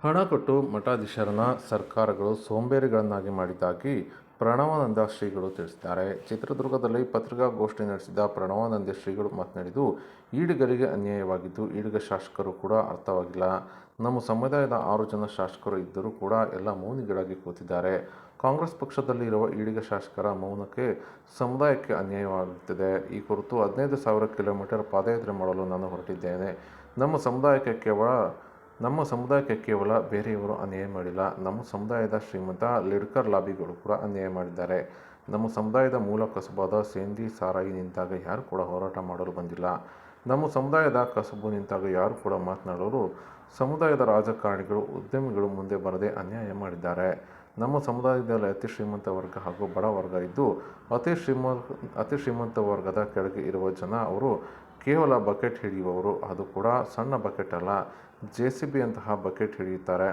ಹಣ ಕೊಟ್ಟು ಮಠಾಧೀಶರನ್ನ ಸರ್ಕಾರಗಳು ಸೋಂಬೇರಿಗಳನ್ನಾಗಿ ಮಾಡಿದ್ದಾಗಿ ಪ್ರಣವಾನಂದ ಶ್ರೀಗಳು ತಿಳಿಸಿದ್ದಾರೆ. ಚಿತ್ರದುರ್ಗದಲ್ಲಿ ಪತ್ರಿಕಾಗೋಷ್ಠಿ ನಡೆಸಿದ ಪ್ರಣವಾನಂದ ಶ್ರೀಗಳು ಮಾತನಾಡಿದ್ದು, ಈಡಿಗರಿಗೆ ಅನ್ಯಾಯವಾಗಿದ್ದು ಈಡಿಗ ಶಾಸಕರು ಕೂಡ ಅರ್ಥವಾಗಿಲ್ಲ. ನಮ್ಮ ಸಮುದಾಯದ 6 ಜನ ಶಾಸಕರು ಇದ್ದರೂ ಕೂಡ ಎಲ್ಲ ಮೌನಿಗಳಾಗಿ ಕೂತಿದ್ದಾರೆ. ಕಾಂಗ್ರೆಸ್ ಪಕ್ಷದಲ್ಲಿ ಇರುವ ಈಡಿಗ ಶಾಸಕರ ಮೌನಕ್ಕೆ ಸಮುದಾಯಕ್ಕೆ ಅನ್ಯಾಯವಾಗುತ್ತಿದೆ. ಈ ಕುರಿತು 15,000 ಕಿಲೋಮೀಟರ್ ಪಾದಯಾತ್ರೆ ಮಾಡಲು ನಾನು ಹೊರಟಿದ್ದೇನೆ. ನಮ್ಮ ಸಮುದಾಯಕ್ಕೆ ಕೇವಲ ಬೇರೆಯವರು ಅನ್ಯಾಯ ಮಾಡಿಲ್ಲ. ನಮ್ಮ ಸಮುದಾಯದ ಶ್ರೀಮಂತ ಲಿಡ್ಕರ್ ಲಾಬಿಗಳು ಕೂಡ ಅನ್ಯಾಯ ಮಾಡಿದ್ದಾರೆ. ನಮ್ಮ ಸಮುದಾಯದ ಮೂಲ ಕಸುಬಾದ ಸೇಂದಿ ಸಾರಾಯಿ ನಿಂತಾಗ ಯಾರು ಕೂಡ ಹೋರಾಟ ಮಾಡಲು ಬಂದಿಲ್ಲ. ನಮ್ಮ ಸಮುದಾಯದ ಕಸುಬು ನಿಂತಾಗ ಯಾರು ಕೂಡ ಮಾತನಾಡಲು ಸಮುದಾಯದ ರಾಜಕಾರಣಿಗಳು, ಉದ್ಯಮಿಗಳು ಮುಂದೆ ಬರದೆ ಅನ್ಯಾಯ ಮಾಡಿದ್ದಾರೆ. ನಮ್ಮ ಸಮುದಾಯದಲ್ಲಿ ಅತಿ ಶ್ರೀಮಂತ ವರ್ಗ ಹಾಗೂ ಬಡ ವರ್ಗ ಇದ್ದು, ಅತಿ ಶ್ರೀಮಂತ ವರ್ಗದ ಕೆಳಗೆ ಇರುವ ಜನ ಅವರು ಕೇವಲ ಬಕೆಟ್ ಹಿಡಿಯುವವರು. ಅದು ಕೂಡ ಸಣ್ಣ ಬಕೆಟ್ ಅಲ್ಲ, JCB ಅಂತಹ ಬಕೆಟ್ ಹಿಡಿಯುತ್ತಾರೆ.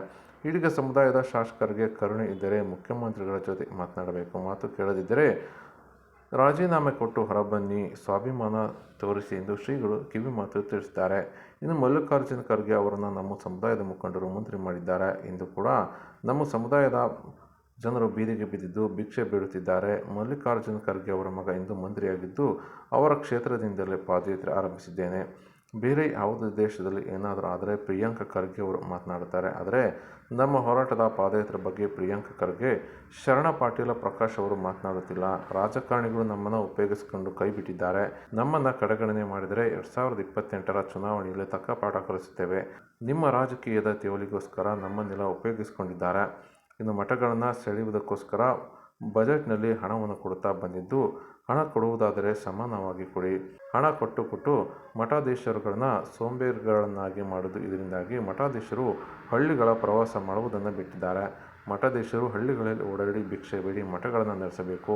ಈಡಿಗ ಸಮುದಾಯದ ಶಾಸಕರಿಗೆ ಕರುಣೆ ಇದ್ದರೆ ಮುಖ್ಯಮಂತ್ರಿಗಳ ಜೊತೆ ಮಾತನಾಡಬೇಕು. ಮಾತು ಕೇಳದಿದ್ದರೆ ರಾಜೀನಾಮೆ ಕೊಟ್ಟು ಹೊರಬನ್ನಿ, ಸ್ವಾಭಿಮಾನ ತೋರಿಸಿ ಎಂದು ಶ್ರೀಗಳು ಕಿವಿ ಮಾತು ತಿಳಿಸಿದ್ದಾರೆ. ಇನ್ನು ಮಲ್ಲಿಕಾರ್ಜುನ ಖರ್ಗೆ ಅವರನ್ನು ನಮ್ಮ ಸಮುದಾಯದ ಮುಖಂಡರು ಮಂತ್ರಿ ಮಾಡಿದ್ದಾರೆ ಎಂದು ಕೂಡ ನಮ್ಮ ಸಮುದಾಯದ ಜನರು ಬೀದಿಗೆ ಬಿದ್ದಿದ್ದು ಭಿಕ್ಷೆ ಬೇಡುತ್ತಿದ್ದಾರೆ. ಮಲ್ಲಿಕಾರ್ಜುನ ಖರ್ಗೆ ಅವರ ಮಗ ಇಂದು ಮಂತ್ರಿಯಾಗಿದ್ದು ಅವರ ಕ್ಷೇತ್ರದಿಂದಲೇ ಪಾದಯಾತ್ರೆ ಆರಂಭಿಸಿದ್ದೇನೆ. ಬೇರೆ ಯಾವುದೇ ದೇಶದಲ್ಲಿ ಏನಾದರೂ ಆದರೆ ಪ್ರಿಯಾಂಕ ಖರ್ಗೆ ಅವರು ಮಾತನಾಡುತ್ತಾರೆ. ಆದರೆ ನಮ್ಮ ಹೋರಾಟದ ಪಾದಯಾತ್ರೆ ಬಗ್ಗೆ ಪ್ರಿಯಾಂಕ ಖರ್ಗೆ, ಶರಣ ಪಾಟೀಲ ಪ್ರಕಾಶ್ ಅವರು ಮಾತನಾಡುತ್ತಿಲ್ಲ. ರಾಜಕಾರಣಿಗಳು ನಮ್ಮನ್ನು ಉಪಯೋಗಿಸಿಕೊಂಡು ಕೈ ಬಿಟ್ಟಿದ್ದಾರೆ. ನಮ್ಮನ್ನು ಕಡೆಗಣನೆ ಮಾಡಿದರೆ 2028ರ ಚುನಾವಣೆಯಲ್ಲಿ ತಕ್ಕ ಪಾಠ ಕಲಿಸುತ್ತೇವೆ. ನಿಮ್ಮ ರಾಜಕೀಯದ ತೇವಲಿಗೋಸ್ಕರ ನಮ್ಮನ್ನೆಲ್ಲ ಉಪಯೋಗಿಸಿಕೊಂಡಿದ್ದಾರೆ. ಇನ್ನು ಮಠಗಳನ್ನು ಸೆಳೆಯುವುದಕ್ಕೋಸ್ಕರ ಬಜೆಟ್ನಲ್ಲಿ ಹಣವನ್ನು ಕೊಡುತ್ತಾ ಬಂದಿದ್ದು, ಹಣ ಕೊಡುವುದಾದರೆ ಸಮಾನವಾಗಿ ಕೊಡಿ. ಹಣ ಕೊಟ್ಟು ಮಠಾಧೀಶರುಗಳನ್ನ ಸೋಂಬೇರಿಗಳನ್ನಾಗಿ ಮಾಡುವುದು. ಇದರಿಂದಾಗಿ ಮಠಾಧೀಶರು ಹಳ್ಳಿಗಳ ಪ್ರವಾಸ ಮಾಡುವುದನ್ನು ಬಿಟ್ಟಿದ್ದಾರೆ. ಮಠಾಧೀಶರು ಹಳ್ಳಿಗಳಲ್ಲಿ ಓಡಾಡಿ ಭಿಕ್ಷೆ ಬೇಡಿ ಮಠಗಳನ್ನು ನಡೆಸಬೇಕು.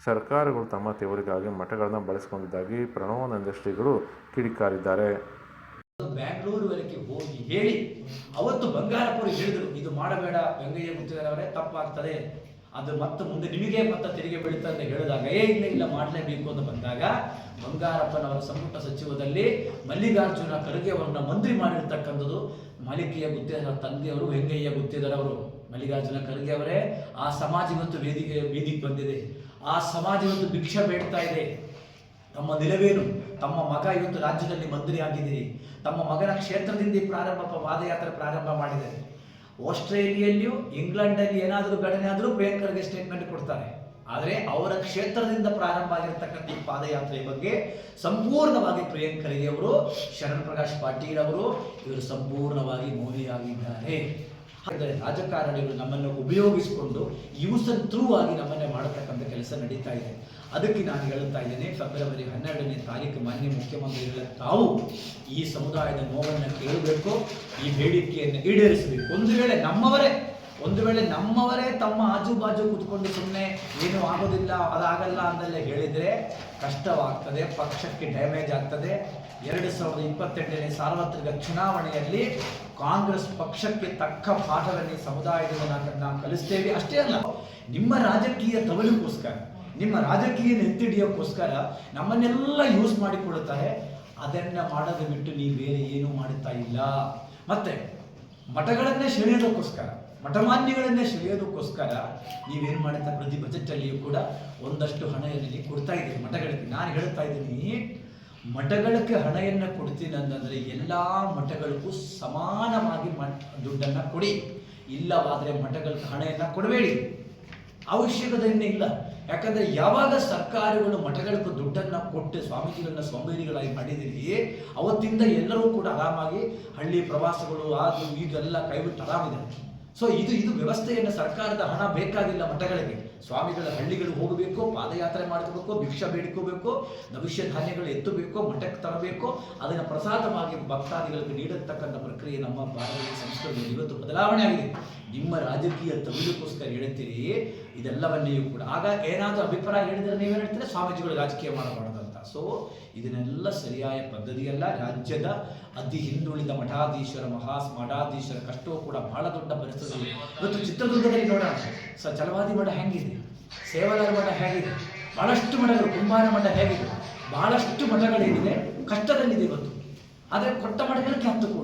ಸರ್ಕಾರಗಳು ತಮ್ಮ ತೇವರಿಗಾಗಿ ಮಠಗಳನ್ನು ಬಳಸಿಕೊಂಡಿದ್ದಾಗಿ ಪ್ರಣವಾನಂದ ಶ್ರೀಗಳು ಕಿಡಿಕಾರಿದ್ದಾರೆ. ಬ್ಯಾಂಗ್ಳೂರುವರೆಗೆ ಹೋಗಿ ಹೇಳಿ ಅವತ್ತು ಬಂಗಾರಪುರ ಹೇಳಿದರು, ಇದು ಮಾಡಬೇಡ ವೆಂಕಯ್ಯ ಗುತ್ತಿಗೆದಾರವರೇ, ತಪ್ಪಾಗ್ತದೆ, ಅದು ಮತ್ತೆ ಮುಂದೆ ನಿಮಗೆ ಮತ್ತೆ ತೆರಿಗೆ ಬೀಳುತ್ತೆ ಅಂತ ಹೇಳಿದಾಗ ಇಲ್ಲ ಮಾಡಲೇಬೇಕು ಅಂತ ಬಂದಾಗ ಬಂಗಾರಪ್ಪನವರ ಸಂಪುಟ ಸಚಿವದಲ್ಲಿ ಮಲ್ಲಿಕಾರ್ಜುನ ಖರ್ಗೆ ಅವರನ್ನ ಮಂತ್ರಿ ಮಾಡಿರ್ತಕ್ಕಂಥದ್ದು ಮಾಲಿಕೆಯ ಗುತ್ತಿಗೆದಾರ ತಂದೆಯವರು ವೆಂಕಯ್ಯ ಗುತ್ತಿಗೆದಾರವರು. ಮಲ್ಲಿಕಾರ್ಜುನ ಖರ್ಗೆ ಅವರೇ, ಆ ಸಮಾಜ ಇವತ್ತು ಬೀದಿಗೆ ಬಂದಿದೆ. ಆ ಸಮಾಜ ಇವತ್ತು ಭಿಕ್ಷೆ ಬೇಡ್ತಾ ಇದೆ. ತಮ್ಮ ನಿಲವೇನು? ತಮ್ಮ ಮಗ ಇವತ್ತು ರಾಜ್ಯದಲ್ಲಿ ಮಂತ್ರಿ ಆಗಿದ್ದೀರಿ. ತಮ್ಮ ಮಗನ ಕ್ಷೇತ್ರದಿಂದ ಪಾದಯಾತ್ರೆ ಪ್ರಾರಂಭ ಮಾಡಿದ್ದಾರೆ. ಆಸ್ಟ್ರೇಲಿಯಲ್ಲಿಯೂ ಇಂಗ್ಲೆಂಡಲ್ಲಿ ಏನಾದರೂ ಘಟನೆ ಆದರೂ ಪ್ರಿಯಾಂಕರ್ಗೆ ಸ್ಟೇಟ್ಮೆಂಟ್ ಕೊಡ್ತಾರೆ. ಆದರೆ ಅವರ ಕ್ಷೇತ್ರದಿಂದ ಪ್ರಾರಂಭ ಆಗಿರತಕ್ಕಂಥ ಈ ಪಾದಯಾತ್ರೆಯ ಬಗ್ಗೆ ಸಂಪೂರ್ಣವಾಗಿ ಪ್ರಿಯಾಂಕರ್ಗೆ ಅವರು, ಶರಣ್ ಪ್ರಕಾಶ್ ಪಾಟೀಲ್ ಅವರು ಇವರು ಸಂಪೂರ್ಣವಾಗಿ ಮೌನಿಯಾಗಿದ್ದಾರೆ. ರಾಜಕಾರಣಿಗಳು ನಮ್ಮನ್ನು ಉಪಯೋಗಿಸಿಕೊಂಡು ಯೂಸ್ ಅಂಡ್ ಥ್ರೂ ಆಗಿ ನಮ್ಮನ್ನೇ ಮಾಡತಕ್ಕಂಥ ಕೆಲಸ ನಡೀತಾ ಇದೆ. ಅದಕ್ಕೆ ನಾನು ಹೇಳುತ್ತಾ ಇದ್ದೇನೆ, ಫೆಬ್ರವರಿ 12ನೇ ತಾರೀಕು ಮಾನ್ಯ ಮುಖ್ಯಮಂತ್ರಿಗಳ ತಾವು ಈ ಸಮುದಾಯದ ನೋವನ್ನು ಕೇಳಬೇಕು, ಈ ಬೇಡಿಕೆಯನ್ನು ಈಡೇರಿಸಬೇಕು. ಒಂದು ವೇಳೆ ನಮ್ಮವರೇ ತಮ್ಮ ಆಜುಬಾಜು ಕೂತ್ಕೊಂಡು ಸುಮ್ಮನೆ ಏನೂ ಆಗೋದಿಲ್ಲ, ಅದಾಗಲ್ಲ ಅಂದಲ್ಲೇ ಹೇಳಿದರೆ ಕಷ್ಟವಾಗ್ತದೆ, ಪಕ್ಷಕ್ಕೆ ಡ್ಯಾಮೇಜ್ ಆಗ್ತದೆ. 2028ನೇ ಸಾರ್ವತ್ರಿಕ ಚುನಾವಣೆಯಲ್ಲಿ ಕಾಂಗ್ರೆಸ್ ಪಕ್ಷಕ್ಕೆ ತಕ್ಕ ಪಾಠವನ್ನು ಸಮುದಾಯದಿಂದ ನಾವು ಕಲಿಸ್ತೇವೆ. ಅಷ್ಟೇ ಅಲ್ಲ, ನಿಮ್ಮ ರಾಜಕೀಯ ತವಲಿಗೋಸ್ಕರ, ನಿಮ್ಮ ರಾಜಕೀಯ ಎತ್ತಿಡಿಯೋಕ್ಕೋಸ್ಕರ ನಮ್ಮನ್ನೆಲ್ಲ ಯೂಸ್ ಮಾಡಿಕೊಳ್ಳುತ್ತಾರೆ. ಅದನ್ನು ಮಾಡೋದು ಬಿಟ್ಟು ನೀವು ಬೇರೆ ಏನೂ ಮಾಡುತ್ತಾ ಇಲ್ಲ. ಮತ್ತೆ ಮಠಗಳನ್ನೇ ಸೆಳೆಯೋದಕ್ಕೋಸ್ಕರ, ಮಠಮಾನ್ಯಗಳನ್ನೇ ಸೆಳೆಯೋದಕ್ಕೋಸ್ಕರ ನೀವೇನು ಮಾಡುತ್ತಾ ಪ್ರತಿ ಬಜೆಟಲ್ಲಿಯೂ ಕೂಡ ಒಂದಷ್ಟು ಹಣದಲ್ಲಿ ಕೊಡ್ತಾ ಇದ್ದೀರಿ ಮಠಗಳಿಗೆ. ನಾನು ಹೇಳ್ತಾ ಇದ್ದೀನಿ, ಮಠಗಳಿಗೆ ಹಣವನ್ನು ಕೊಡ್ತೀನಿ ಅಂತಂದರೆ ಎಲ್ಲ ಮಠಗಳಿಗೂ ಸಮಾನವಾಗಿ ದುಡ್ಡನ್ನು ಕೊಡಿ. ಇಲ್ಲವಾದರೆ ಮಠಗಳಿಗೆ ಹಣವನ್ನು ಕೊಡಬೇಡಿ, ಅವಶ್ಯಕತೆಯೇ ಇಲ್ಲ. ಯಾಕಂದರೆ ಯಾವಾಗ ಸರ್ಕಾರಗಳು ಮಠಗಳಿಗೂ ದುಡ್ಡನ್ನು ಕೊಟ್ಟು ಸ್ವಾಮೀಜಿಗಳನ್ನ ಸೋಂಬೇರಿಗಳಾಗಿ ಮಾಡಿದಿರಿ, ಅವತ್ತಿಂದ ಎಲ್ಲರೂ ಕೂಡ ಆರಾಮಾಗಿ ಹಳ್ಳಿ ಪ್ರವಾಸಗಳು ಅದು ಈಗೆಲ್ಲ ಕೈಬಿಟ್ಟು ಆರಾಮಿದ್ದಾರೆ. ಸೊ ಇದು ವ್ಯವಸ್ಥೆಯನ್ನು ಸರ್ಕಾರದ ಹಣ ಬೇಕಾಗಿಲ್ಲ ಮಠಗಳಿಗೆ. ಸ್ವಾಮಿಗಳ ಹಳ್ಳಿಗಳು ಹೋಗಬೇಕು, ಪಾದಯಾತ್ರೆ ಮಾಡಬೇಕು, ಭಿಕ್ಷೆ ಬೇಡಿಕೋಬೇಕು, ಭವಿಷ್ಯ ಧಾನ್ಯಗಳು ಎತ್ತಬೇಕು, ಮಠಕ್ಕೆ ತರಬೇಕು, ಅದನ್ನು ಪ್ರಸಾದವಾಗಿ ಭಕ್ತಾದಿಗಳಿಗೆ ನೀಡತಕ್ಕಂಥ ಪ್ರಕ್ರಿಯೆ ನಮ್ಮ ಭಾರತೀಯ ಸಂಸ್ಕೃತಿಯಲ್ಲಿ ಇವತ್ತು ಬದಲಾವಣೆ ಆಗಿದೆ. ನಿಮ್ಮ ರಾಜಕೀಯ ತಮಿಳುಗೋಸ್ಕರ ಹೇಳ್ತೀರಿ ಇದೆಲ್ಲವನ್ನೆಯೂ ಕೂಡ. ಆಗ ಏನಾದರೂ ಅಭಿಪ್ರಾಯ ಹೇಳಿದರೆ ನೀವೇನು ಹೇಳ್ತೀರಿ, ಸ್ವಾಮೀಜಿಗಳು ರಾಜಕೀಯ ಮಾಡಬಾರ್ದಂತ. ಸೊ ಇದನ್ನೆಲ್ಲ ಸರಿಯಾದ ಪದ್ಧತಿಯಲ್ಲ. ರಾಜ್ಯದ ಅತಿ ಹಿಂದುಳಿದ ಮಠಾಧೀಶರ ಕಷ್ಟವೂ ಕೂಡ ಬಹಳ ದೊಡ್ಡ ಪರಿಸ್ಥಿತಿ. ಇವತ್ತು ಚಿತ್ರದುರ್ಗದಲ್ಲಿ ನೋಡೋಣ, ಛಲವಾದಿ ಮಠ ಹೆಂಗಿದೆ, ಸೇವಲಾರ ಮಠ ಹೇಗಿದೆ, ಬಹಳಷ್ಟು ಮಠಗಳು, ಕುಂಬಾರ ಮಠ ಹೇಗಿದೆ, ಬಹಳಷ್ಟು ಮಠಗಳೇನಿದೆ ಕಷ್ಟದಲ್ಲಿದೆ ಇವತ್ತು. ಆದರೆ ಕೊಟ್ಟ ಮಠಗಳಿಗೆ 10 ಕೋಟಿ.